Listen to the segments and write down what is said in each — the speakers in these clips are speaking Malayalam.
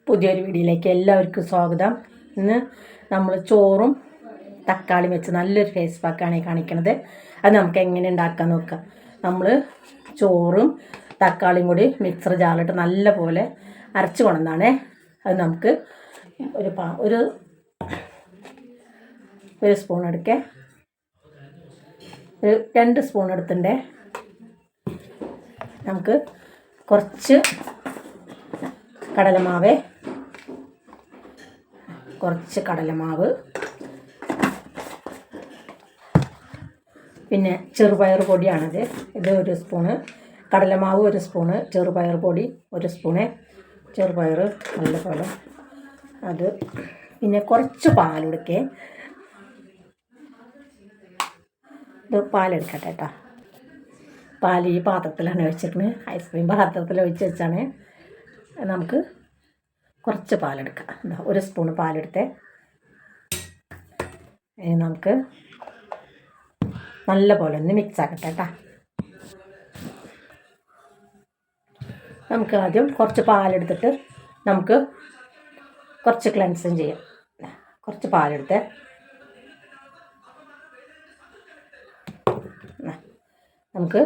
പുതിയൊരു വീഡിയോയിലേക്ക് എല്ലാവർക്കും സ്വാഗതം. ഇന്ന് നമ്മൾ ചോറും തക്കാളിയും വെച്ച് നല്ലൊരു ഫേസ് പാക്കാണ് കാണിക്കുന്നത്. അത് നമുക്ക് എങ്ങനെ ഉണ്ടാക്കാൻ നോക്കാം. നമ്മൾ ചോറും തക്കാളിയും കൂടി മിക്സർ ജാറിലിട്ട് നല്ല പോലെ അരച്ച് കൊണ്ടുവന്നാണ്. അത് നമുക്ക് ഒരു സ്പൂൺ എടുക്കേ, ഒരു 2 സ്പൂൺ എടുത്തിട്ടുണ്ട്. നമുക്ക് കുറച്ച് കടലമാവ്, പിന്നെ ചെറുപയർ പൊടിയാണിത്. ഇത് 1 സ്പൂണ് കടലമാവ്, 1 സ്പൂണ് ചെറുപയർ പൊടി, 1 സ്പൂണ് ചെറുപയർ നല്ലപോലെ അത്, പിന്നെ കുറച്ച് പാലെടുക്കേ. ഇത് പാലെടുക്കട്ടെ കേട്ടോ. പാൽ ഈ പാത്രത്തിലാണ് വെച്ചിരിക്കുന്നത്, ഐസ്ക്രീം പാത്രത്തിൽ ഒഴിച്ച് വെച്ചാണ്. നമുക്ക് കുറച്ച് പാലെടുക്കാം. 1 സ്പൂൺ പാലെടുത്ത് നമുക്ക് നല്ല പോലെ ഒന്ന് മിക്സ് ആക്കട്ടെ കേട്ടോ. നമുക്ക് ആദ്യം കുറച്ച് പാലെടുത്തിട്ട് നമുക്ക് കുറച്ച് ക്ലെൻസിങ് ചെയ്യാം. കുറച്ച് പാലെടുത്ത് നമുക്ക്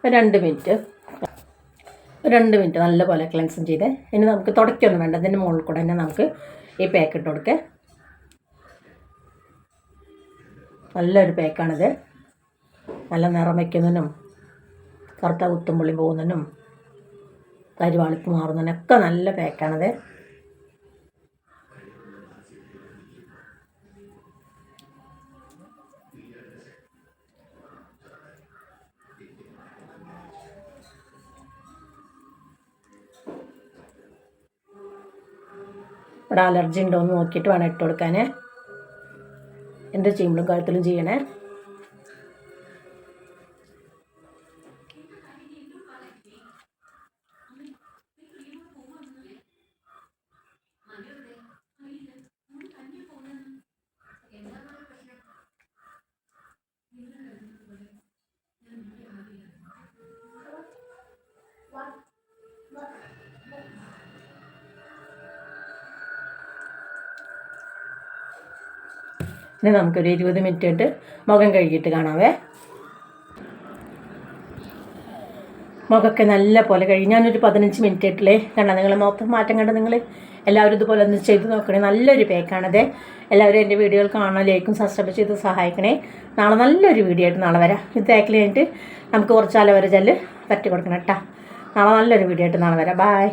രണ്ട് മിനിറ്റ് നല്ലപോലെ ക്ലെൻസും ചെയ്ത് ഇനി നമുക്ക് തുടയ്ക്കൊന്നും വേണ്ട. അതിൻ്റെ മുകളിൽ കൂടെ തന്നെ നമുക്ക് ഈ പാക്ക് ഇട്ട് കൊടുക്കുക. നല്ലൊരു പാക്കാണിത്. നല്ല നിറം വയ്ക്കുന്നതിനും കറുത്ത കുത്തുമ്പുള്ളി പോകുന്നതിനും കരിവാളിപ്പ് മാറുന്നതിനൊക്കെ നല്ല പാക്കാണിത്. ഇവിടെ അലർജി ഉണ്ടോ എന്ന് നോക്കിയിട്ട് വേണം ഇട്ട് കൊടുക്കാൻ. എന്ത് ചെയ്യുമ്പോഴും കഴുത്തിലും ചെയ്യണേ. ഇനി നമുക്കൊരു 20 മിനിറ്റ് ആയിട്ട് മുഖം കഴുകിയിട്ട് കാണാവേ. മുഖമൊക്കെ നല്ല പോലെ കഴുകി ഞാനൊരു 15 മിനിറ്റ് ആയിട്ടില്ലേ കണ്ടാൽ നിങ്ങൾ മൊത്തം മാറ്റം കണ്ട് നിങ്ങൾ എല്ലാവരും ഇതുപോലെ ഒന്ന് ചെയ്ത് നോക്കണേ. നല്ലൊരു പാക്കാണത്. എല്ലാവരും എൻ്റെ വീഡിയോകൾ കാണാൻ ലൈക്കും സബ്സ്ക്രൈബ് ചെയ്ത് സഹായിക്കണേ. നാളെ നല്ലൊരു വീഡിയോ ആയിട്ട് നാളെ വരാം. ഇത് തേക്കൽ കഴിഞ്ഞിട്ട് നമുക്ക് കുറച്ച് അലവര ജെല്ല് പറ്റി കൊടുക്കണം കേട്ടോ. നാളെ നല്ലൊരു വീഡിയോ ആയിട്ട് നാളെ വരാം. ബായ്.